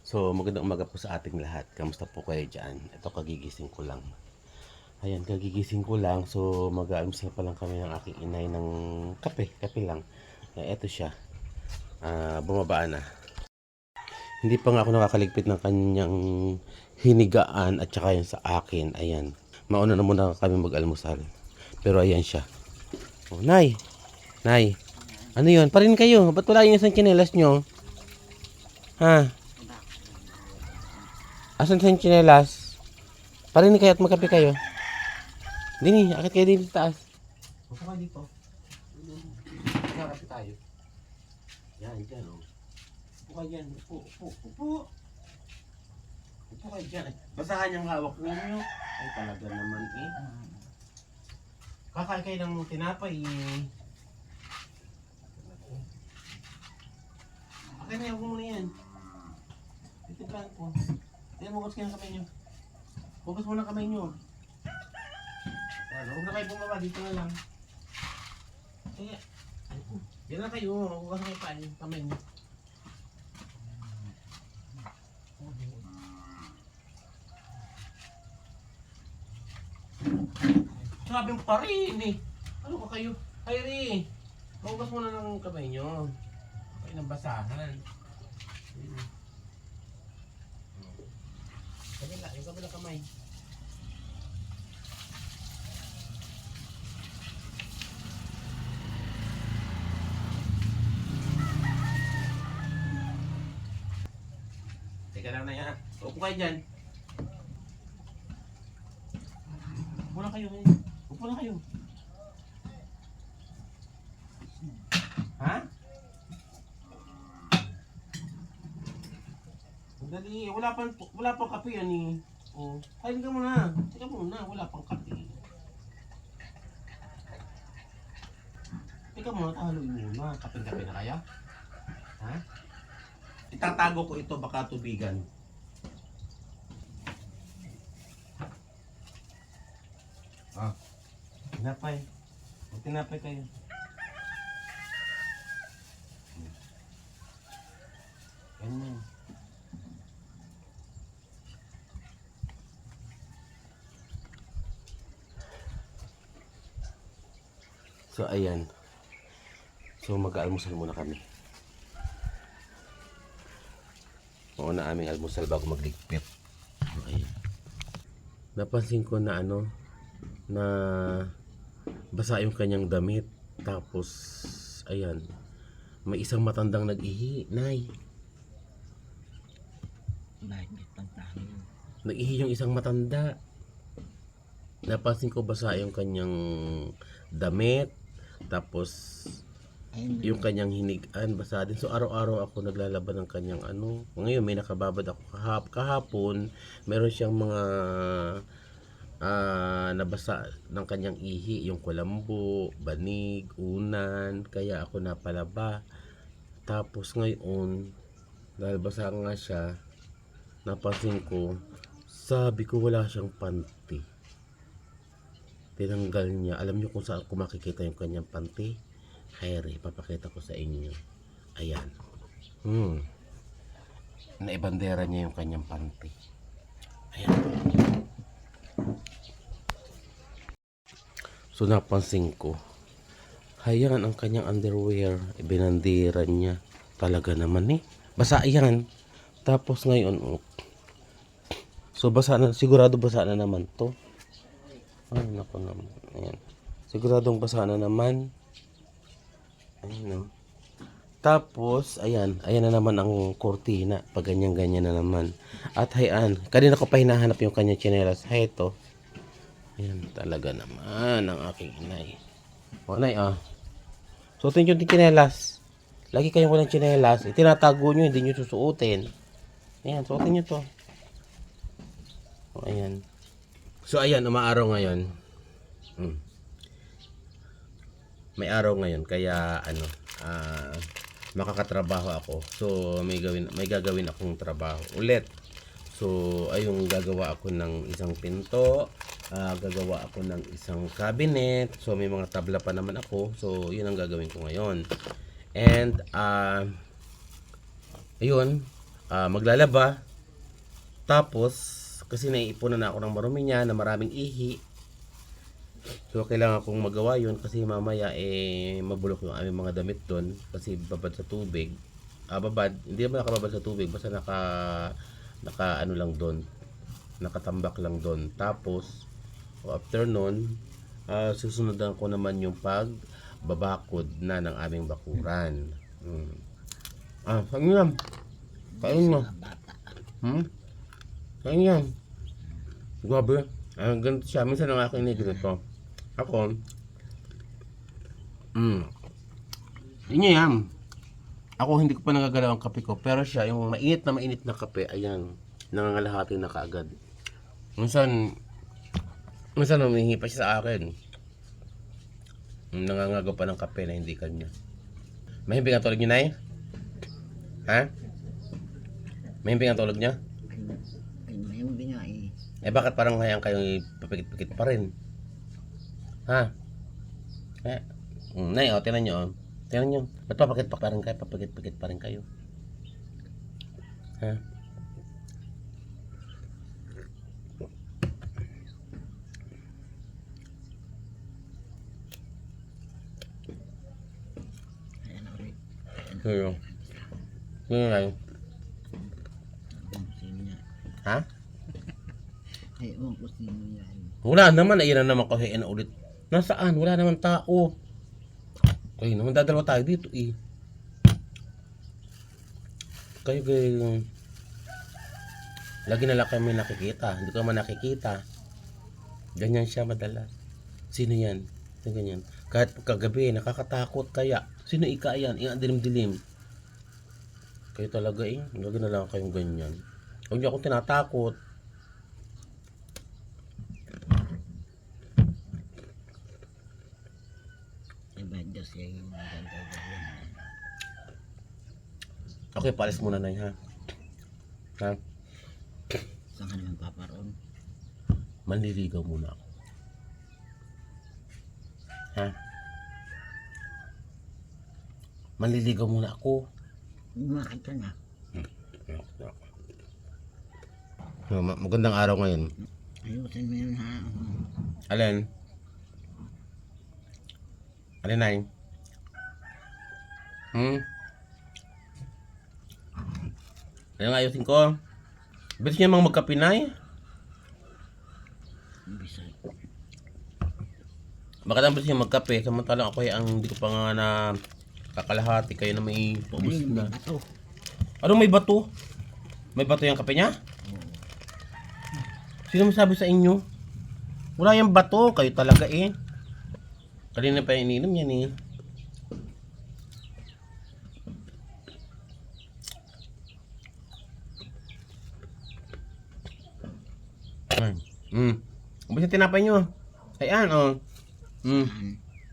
So, magandang umaga po sa ating lahat. Kamusta po kayo dyan? Ito, kagigising ko lang. Ayan, kagigising ko lang. So, mag-aalmusal pa lang kami ng aking inay ng kape. Kape lang. Ito siya. Bumaba na. Hindi pa nga ako nakakaligpit ng kanyang hinigaan at saka yan sa akin. Ayan. Mauna na muna kami mag-almusal. Pero ayan siya. Oh, Nay! Nay! Ano yun? Parin kayo. Ba't wala yung isang tsinelas nyo? Ha? Asan sa tsinelas? Parin kayo at magkape kayo. Dini, akit kayo dito sa taas. Upo kayo dito. Magkape tayo. Yan, dyan o. Upo kayo dyan. Upo. Upo kayo dyan. Basahan yung hawak ninyo. Ay, talaga naman eh. Kakain kayo ng tinapay eh. Okay na, huwag muna yan. Titipan ko. Yan, bukas kayo ng kamay nyo. Bukas muna kamay nyo. Huwag na kayo bumaba, dito na lang. Kaya, yan na kayo. Bukas na kayo pa yung kamay nyo. Sabi mo pa rin eh. Ano ka kayo? Hayri, bukas muna ng kamay nyo. Okay, ng basahan. Kabila, yung kabila kamay. Teka lang na yan. Upo kayo dyan. Upo na kayo. Upo na kayo. Ha? Dali, wala pang kape yan eh. Oh, kain ka muna. Teka muna, wala pang kape. Teka muna, tahaluin muna. Kape-kape na kaya? Ha? Itatago ko ito, baka tubigan. Tinapay. Tinapay kayo. Ganyan. So, ayan. So, mag-aalmusal muna kami. Mauna aming almusal bago magligpit. Ayan. Napansin ko na na basa yung kanyang damit. Tapos, ayan. May isang matandang nag-ihi. Nay. Nag-ihi yung isang matanda. Napansin ko basa yung kanyang damit. Tapos, yung kanyang hinigaan basa din. So, araw-araw ako naglalaban ng kanyang Ngayon, may nakababad ako kahapon. Meron siyang mga nabasa ng kanyang ihi. Yung kulambo, banig, unan. Kaya ako napalaba. Tapos ngayon, dahil basa nga siya, napansin ko, sabi ko wala siyang panty. Tinanggal niya. Alam niyo kung saan ko makikita yung kanyang panty? Hayri, papakita ko sa inyo. Ayan. Naibandera niya yung kanyang panty. Ayan. So napansin ko, hayan ang kanyang underwear. Ibinandera niya. Talaga naman eh. Basa yan. Tapos ngayon, so basa na, sigurado basa na naman to. Ay, naku naman. Ayan. Siguradong basa na naman. Ayan, Tapos, ayan na naman ang kortina. Pag ganyan-ganyan na naman. At hayan, kanina ko pa hinahanap yung kanyang tsinelas. Hay, ito. Ayan, talaga naman ang aking inay. O, nay, suotin yung tsinelas. Lagi kayong walang tsinelas. Itinatago nyo, hindi nyo susuotin. Ayan, suotin nyo to. O, ayan. So, ayan, umaaraw ngayon. May araw ngayon, kaya, makakatrabaho ako. So, may gagawin akong trabaho ulit. So, ayun, gagawa ako ng isang pinto. Gagawa ako ng isang cabinet. So, may mga tabla pa naman ako. So, yun ang gagawin ko ngayon. And, ayun, maglalaba. Tapos, kasi naiipunan na ako ng marumi niya na maraming ihi. So, kailangan kong magawa yun kasi mamaya mabulok yung aming mga damit doon kasi babad sa tubig. Babad, hindi naman nakababad sa tubig, basta naka ano lang doon, nakatambak lang doon. Tapos, after nun, susundan ko naman yung pagbabakod na ng aming bakuran. Saan yan? Kain mo. Kain yan. Grabe. Ganito siya. Minsan ang aking ganito. Ako, yun yan. Ako hindi ko pa nagagalaw ang kape ko. Pero siya, yung mainit na kape, ayan, nangangalahati na kaagad. Minsan humihingi pa siya sa akin. Nangangagaw pa ng kape na hindi kanya. Mahimbing ang tulog niyo, Nay? Ha? Mahimbing ang tulog niya? Mahimbing nga eh. Bakit parang hayang kayong papikit-pikit pa rin? Ha? Nay, tinan nyo, Tinan nyo. Ba't papakit pa rin kayo? Papakit-pakit pa rin kayo. Ha? Ayan na ulit. Sino? Sino na yun? Sino yan? Ha? Ewan ko sino yan. Wala naman. Ayun na naman kasi na ulit. Nasaan? Wala naman tao. Ay, naman dadalawa tayo dito eh. Kayo lagi na lang kami nakikita. Hindi ko naman nakikita. Ganyan siya madalas. Sino yan? Sino ganyan? Kahit kagabi, nakakatakot kaya. Sino ika yan? Ang dilim-dilim. Kayo talaga eh. Lagi na lang kayong ganyan. Huwag niyo akong tinatakot. Diyos yung magandang. Okay, paalis muna na ha. Ha? Saan ka naman paparoon? Manliligaw muna ako. Ha? Manliligaw muna ako. Umakit ka na. Magandang araw ngayon. Ayusin mo yun ha. Alin? Alin na yun? Ayun, ayusin ko. Bilis niya mga magkapinay. Bisa. Bakit ang bilis niya magkape? Samantalang ako ang hindi ko pa nga na kakalahati. Kayo na may paubos na. Ano may bato? May bato yung kape niya? Sino masabi sa inyo? Wala yung bato. Kayo talaga eh. Kanina pa yung ininom yan eh. Ubus yung tinapay nyo. Ayan oh.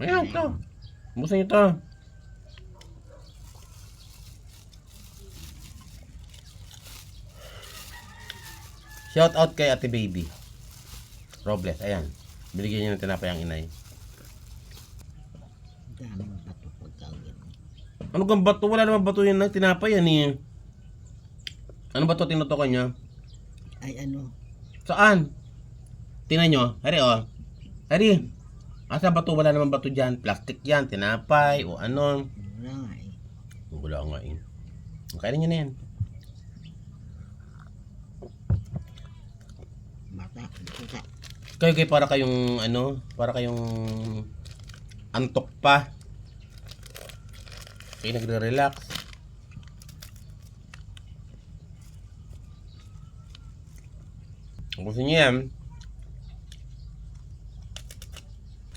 Ayan ito. Ubusan nyo ito. Shout out kay Ate Baby Robles. Ayan. Binigyan niya ng tinapay ang inay. Daming bato pagkawin. Ano kang bato? Wala naman bato yun na tinapay yan eh. Ano bato tinutukan niya? Ay ano? Saan? Tingnan nyo. Hari oh. Hari. Asa bato? Wala naman bato dyan. Plastic yan. Tinapay o ano. Wala nga eh. Wala nga eh. Kainin nyo na yan. Bata. Bata. Kayo para kayong ano. Para kayong antok pa. Kayo nagre-relax. Gusto niyo yan.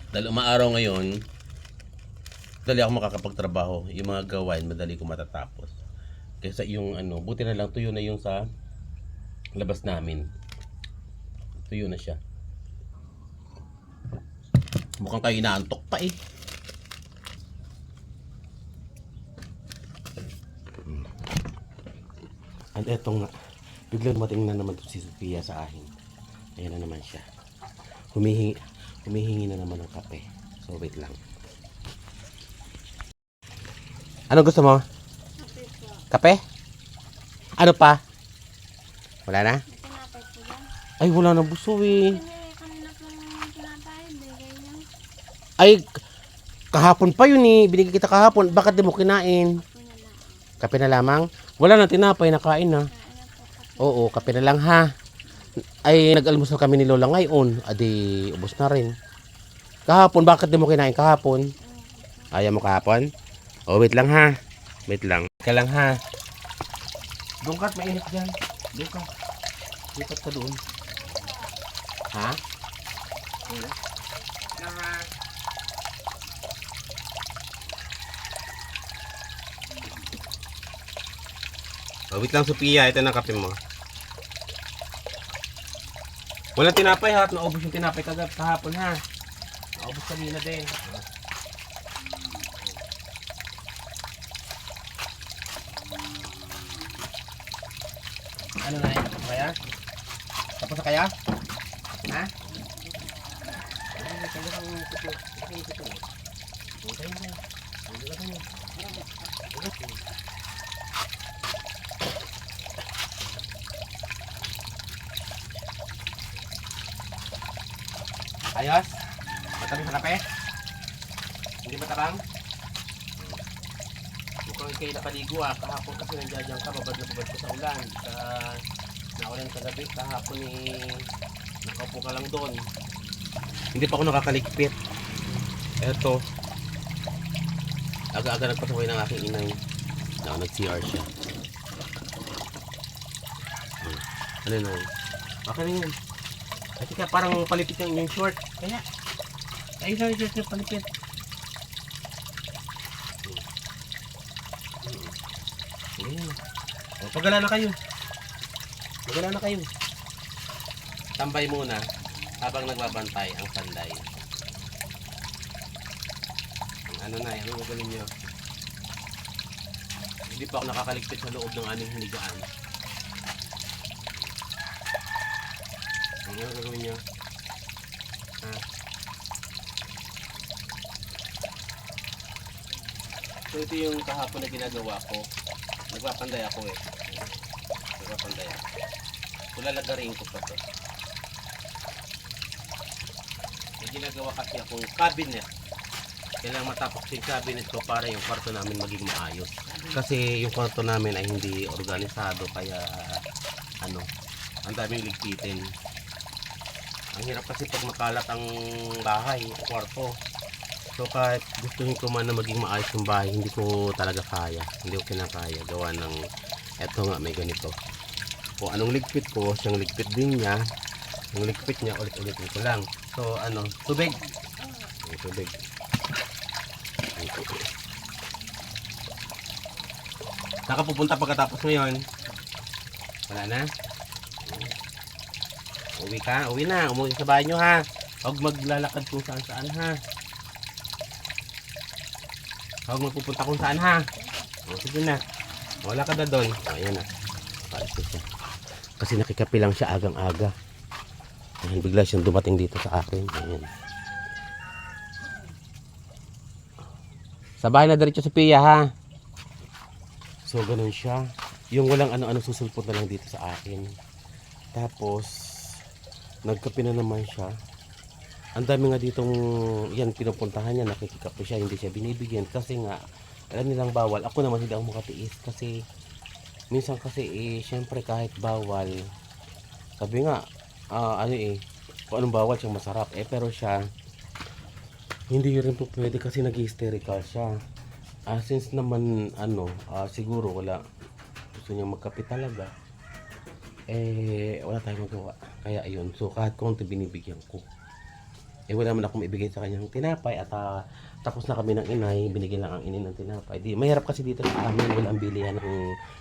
Dahil umaaraw ngayon, dali ako makakapagtrabaho. Yung mga gawain, madali ko matatapos. Kaysa yung ano, buti na lang tuyo na yung sa labas namin. Tuyo na siya. Mukhang kayo inaantok pa eh. At eto nga, biglang dumating na naman si Sophia sa akin. Ayan na naman siya. Humihingi na naman ng kape. So wait lang. Ano gusto mo? Kape? Ano pa? Wala na? Tinapay po yan. Ay, wala na buso eh. Kanina po yung tinapay, bigay niyo. Ay, kahapon pa yun eh. Binigay kita kahapon. Bakit di mo kinain? Po na lang. Kape na lamang? Wala na tinapay, nakain na. Kain na po kasi. Oo, kape na lang ha. Ay, nag-almusal kami ni Lola ngayon. Adi, ubos na rin. Kahapon, bakit di mo kinain kahapon? Ayaw mo kahapon? Oh, wait lang ha. Wait lang. Ka lang ha. Doon ka't mainit dyan. Doon ka. Lipat ka doon. Ha? Lang ha. Oh, wait lang Sophia. Ito na kape mo. Walang tinapay ha. Naubos yung tinapay kahapon ha. Naubos kanina din. Ano na yun? Kaya? Tapos na kaya? Ha? Ayos? Matabi sa kape? Hindi matabang? Mukhang kayo nakaligo ah. Kahapon kasi nandiyan ka, babad na babad ko sa ulan. Sa naulan kagabi, kahapon eh, nakaupo ka lang doon. Hindi pa ako nakakaligpit. Eto. Aga-aga nagpasaway ng aking inay. Nag-CR siya. Ano na yun? Okay na yun. Kasi kaya parang palipit yung inyong short. Kaya, ay sa short yung palipit. Ayan. O, pagala na kayo. Pagala na kayo. Tambay muna habang nagbabantay ang sanday. Ano na, ano gagawin nyo? Hindi pa ako nakakaligpit sa loob ng aming hinigaan. Ano gagawin nyo? Ha? So ito yung kahapon na ginagawa ko. Nagpapanday ako eh. Nagpapanday ako. Kulalagarin ko pa to. May ginagawa kasi akong cabinet. Kailangan matapos yung cabinet ko para yung kwarto namin maging maayos. Kasi yung kwarto namin ay hindi organisado kaya ano, ang daming ligpitin. Ang hirap kasi pag makalat ang bahay, ang kwarto. So kahit gustuhin ko man na maging maayos yung bahay, hindi ko talaga kaya. Hindi ko kinakaya. Gawa ng, eto nga may ganito. Kung anong ligpit ko, siyang ligpit din niya. Yung ligpit niya, ulit-ulitin ko lang. So ano, tubig. Tubig. Saka pupunta pagkatapos ngayon? Wala na? Uwi ka? Uwi na. Umuwi sa bahay nyo ha. Huwag maglalakad kung saan saan ha. Huwag magpupunta kung saan ha. O, sige na. Wala ka na doon. O, ayan na. Palis na siya. Kasi nakikapi lang siya agang-aga. Ayan, bigla siyang dumating dito sa akin. Ayan. Sa bahay na diretso si Pia ha. So ganun siya. Yung walang ano-ano susulpot na lang dito sa akin. Tapos nagkape na naman siya. Ang dami nga ditong yan pinupuntahan niya, nakikikape siya, hindi siya binibigyan kasi nga alam nilang bawal. Ako naman hindi ako makatiis kasi minsan kasi syempre kahit bawal. Sabi nga ano kung anong bawal siyang masarap pero siya hindi rin po pwede kasi nag-hysterical siya. Since naman siguro wala gusto niya magkape talaga. Wala tayong magawa. Kaya ayun. So kahit konti binibigyan ko. Wala naman akong ibigay sa kanyang tinapay at tapos na kami ng inay, binigyan lang ang inay ng tinapay. Mahirap kasi dito sa amin,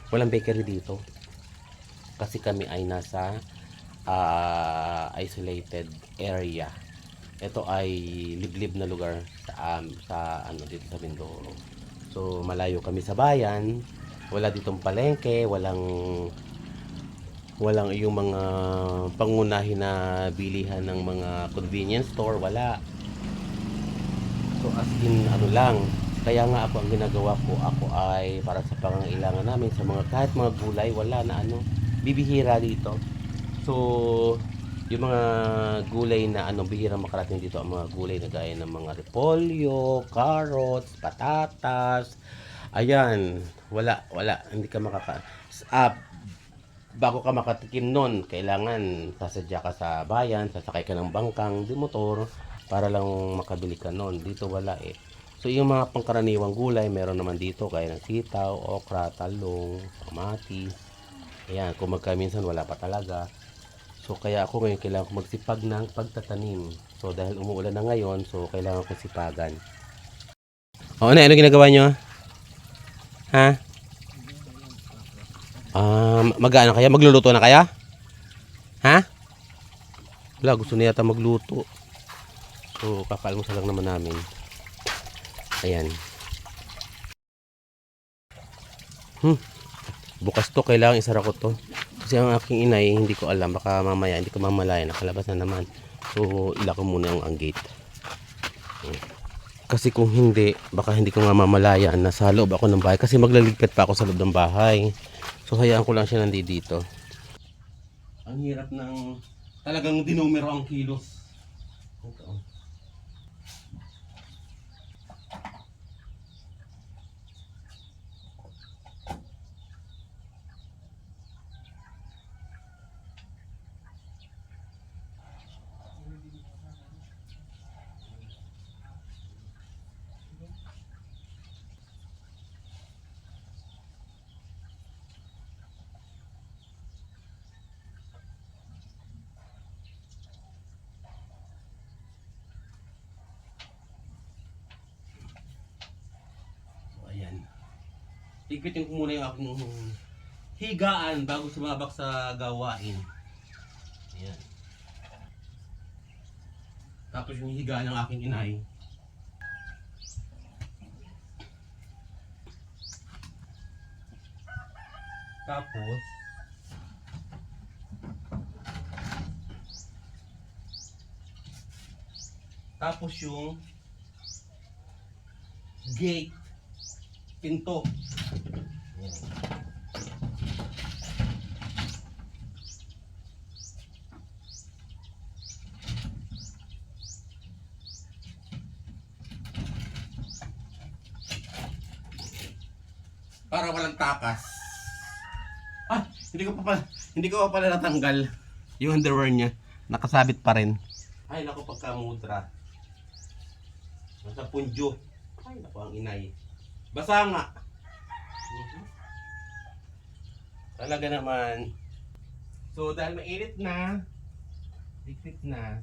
walang bakery dito. Kasi kami ay nasa isolated area. Ito ay liblib na lugar sa dito sa Mindoro. So malayo kami sa bayan, wala ditong palengke, walang yung mga pangunahin na bilihan ng mga convenience store, wala. So as in lang, Kaya nga ako ang ginagawa ko, ako ay para sa pangangailangan namin sa mga kahit mga gulay, wala na ano, bibihira dito. So, yung mga gulay na ano, bihira makarating dito ang mga gulay na gaya ng mga repolyo, carrots, patatas. Ayan, wala, hindi ka ah, bago ka makatikim nun, kailangan sasadya ka sa bayan, sasakay ka ng bangkang, di motor, para lang makabili ka nun. Dito wala eh. So, yung mga pangkaraniwang gulay, meron naman dito, kaya ng sitaw, okra, talong, kamatis. Ayan, kung minsan wala pa talaga. So, kaya ako ngayon, kailangan ko magsipag ng pagtatanim. So, dahil umuulan na ngayon, so, kailangan ko sipagan. O, ano ginagawa nyo? Ha? Mag-ano kaya? Magluluto na kaya? Ha? Wala, gusto niya yata magluto. So, kakaalmusal lang naman namin. Ayan. Bukas to, kailangan isara ko to. Kasi ang aking inay, hindi ko alam. Baka mamaya, hindi ko mamalaya. Nakalabas na naman. So, ilako muna ang gate. Kasi kung hindi, baka hindi ko mamalaya. Nasa loob ako ng bahay. Kasi maglaligpit pa ako sa loob ng bahay. So, hayaan ko lang siya nandito. Ang hirap ng talagang dinumero ang kilos. Ito. Ipitin ko muna yung aking higaan bago sumabak sa gawain. Ayan. Tapos yung higaan ng aking inay. Tapos yung gate, pinto. Para walang takas. Ah, hindi ko pa pala natanggal yung underwear niya. Nakasabit pa rin. Ay, naku, pagkamudra. Nasa punjo. Ay, naku, ang inay. Basa nga. Talaga naman. So, dahil mainit na, tiktik na.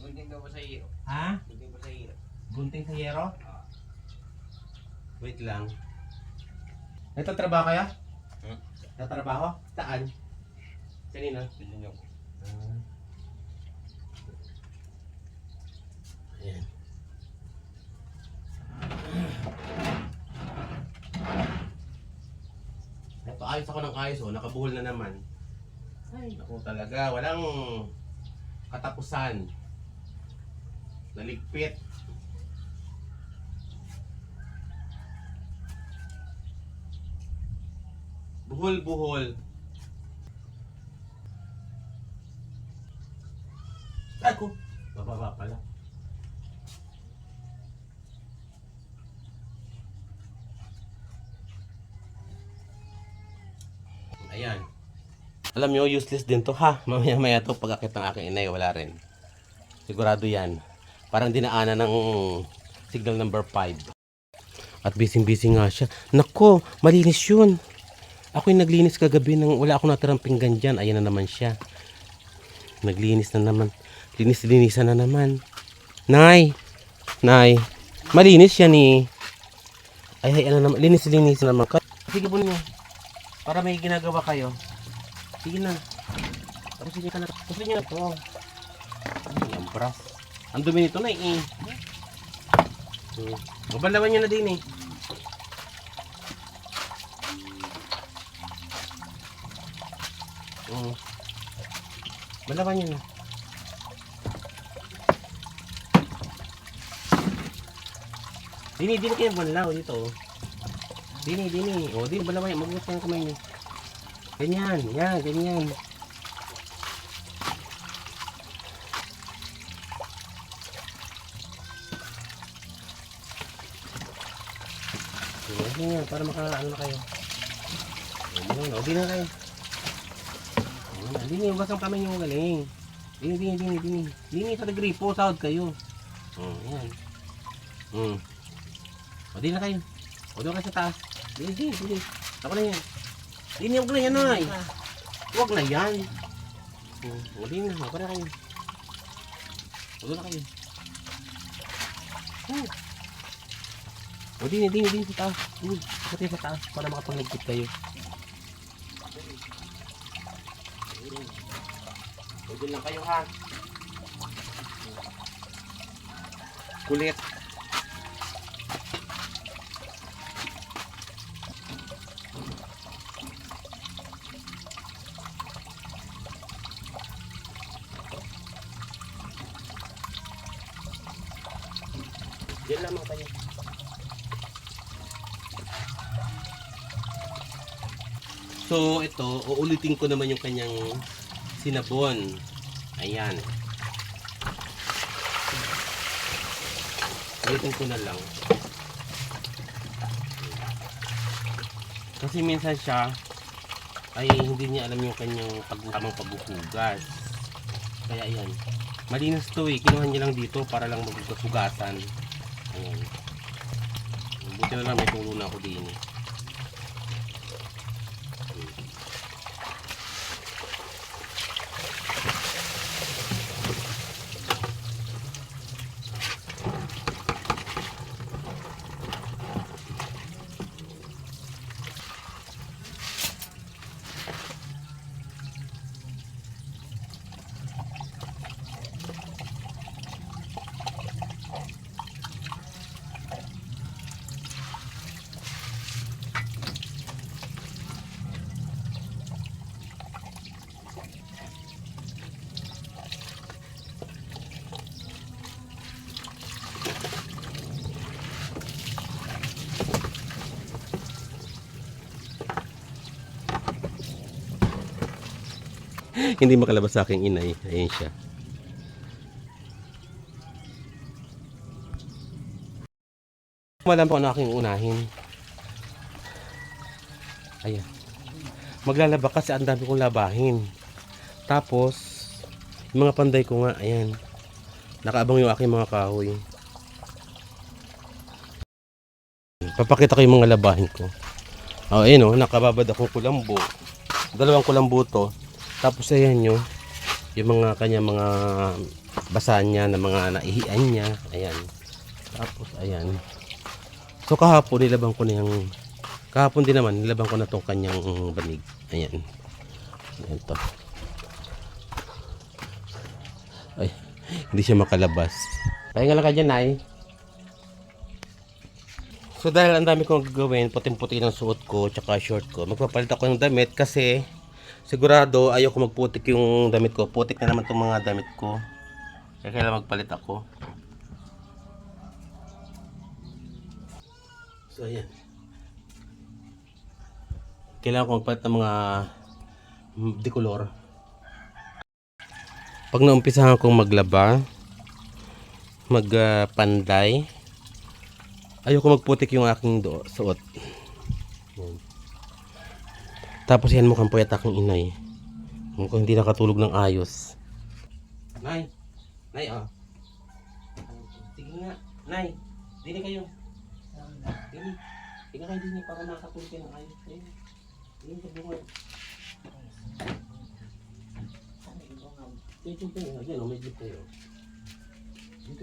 Gunting daw ba sa iyo? Ha? Gunting ba sa iyo? Gunting sa yero? Wait lang. Nagtatrabaho kaya? Nagtatrabaho? Saan? Kanina? Gunting daw. Ayan. Ito, ayos ako ng ayos, oh. Nakabuhol na naman. Ay, naku talaga. Walang katapusan. Naligpit. Buhol-buhol. Ay ko. Bababa pala. Ayan. Alam nyo, useless din to ha. Mamaya-maya to pagkakit ng aking inay, wala rin. Sigurado yan. Parang dinaanan ng signal number 5. At busy-busy nga siya. Nako, malinis yun. Ako yung naglinis kagabi nang wala akong natirang pinggan dyan. Ayan na naman siya. Naglinis na naman. Linis-linisan na naman. Nay! Nay! Malinis yan eh. Ay, ano naman. Linis-linis naman. Sige po niyo. Para may ginagawa kayo. Sige na. Tapos niyo ka na. Tapos niyo na ito. Ay, ang brass. Ang dumi nito na eh. Babalawan nyo na din eh. Malaman yun. Dini kayo banlaw dito. Dini. O, dini malaman yan. Magugot ka ng kamay niyo. Ganyan, yan, ganyan. Ganyan, para makaano na kayo. Di na kayo. Dini, huwag kang kamay niyo galing. Dini. Dini sa gripo, sahod kayo. Yan. O, di na kayo. O, doon kayo sa taas. Dini. Ako na yan. Dini, huwag na yan, ay. Huwag na yan. O, dini na. Ako na kayo. O, doon na kayo. O, dini sa taas. Pati sa taas para makapanglagkit kayo. O, doon lang kayo, ha. Kulit. Diyan lamang kayo. So ito, uulitin ko naman yung kanyang sinabon. Ayan. Ulitin ko na lang. Kasi minsan siya ay hindi niya alam yung kanyang tamang paghuhugas. Kaya ayan. Malinis to eh. Kinuha niya lang dito para lang maghugas-hugasan. Ayan. Buti na lang may tulo na ako din. Hindi makalabas sa aking inay. Ayan siya. Malam po na aking unahin. Ayan. Maglalaba kasi ang dami kong labahin. Tapos, yung mga panday ko nga, ayan. Nakaabang yung aking mga kahoy. Papakita ko yung mga labahin ko. Oh, ayan o, nakababad akong kulambo. Dalawang kulambo to. Tapos ayan nyo, yung mga kanya mga basa niya na mga naihian niya. Ayan. Tapos ayan. So kahapon nilabang ko na yung, kahapon din naman nilabang ko na tong kanyang banig. Ayan. Ayan to. Ay, hindi siya makalabas. Pahinga lang ka dyan, Nay. So dahil ang dami kong gagawin, puting-puti ng suot ko tsaka short ko, magpapalit ako ng damit kasi sigurado ayoko magputik yung damit ko. Putik na naman itong mga damit ko. Kaya kailangan magpalit ako. So ayan. Kailangan ko magpalit ng mga decolor. Pag naumpisahan kong maglaba, magpanday, ayoko magputik yung aking suot. Ayan. Tapos yan mukhang puyat aking inay. Mukhang hindi nakatulog ng ayos. Nay! Nay, oh. Sige nga. Nay! Dini kayo. Dini. Tingnan kayo dini para nakatulog kayo ng ayos. Dini sa bunga. Dito po. Ayan, may dito kayo. Dito.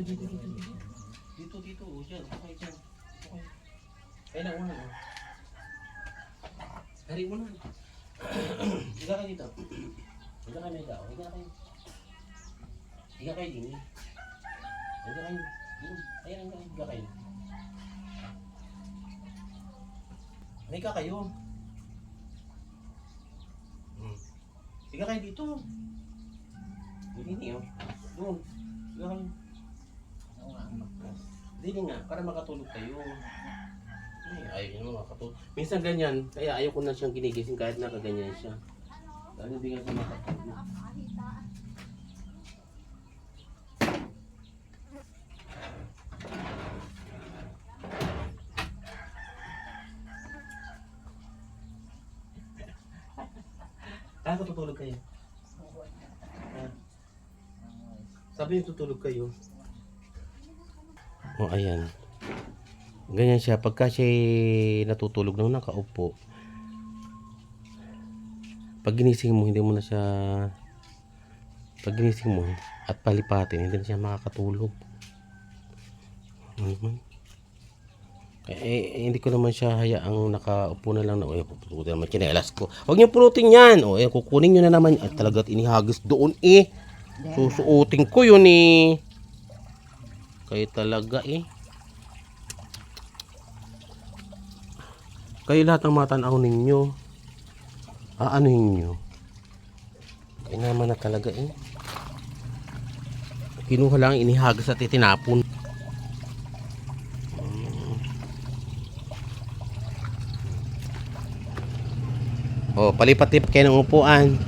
Dito. Diyan. Okay, dyan. Okay. Kaya na una. Hari mo na. Higa kayo dito. Higa kayo may dao. Higa kayo din. Higa kayo. Ayan, higa kayo. Higa kayo. Higa kayo dito. Dini, oh. Doon. Higa kayo. Dini nga, para makatulog kayo. Ay, ayaw niya naman makatulog. Minsan ganyan, kaya ayaw ko na siyang ginigising kahit nakaganyan siya. Dahil hindi nga siya makatulog. Kaya tutulog kayo. Sabi niyo tutulog kayo. O ayan. Ganyan siya. Pagka siya natutulog nang nakaupo. Pag ginising mo, hindi mo na siya... Pag ginising mo at palipatin, hindi na siya makakatulog. Ano naman? Hindi ko naman siya hayaang nakaupo na lang na, pupututin naman tsinelas ko. Huwag niyo purutin yan. O, kukunin niyo na naman. At talagat inihagis doon eh. Susuotin ko yun eh. Kayo talaga eh. Kayo lahat ng matanaw ninyo. Aanuhin nyo. Kayo naman na talaga eh. Kinuha lang inihagis at itinapon. O, palipat-lipat kayo ng upuan.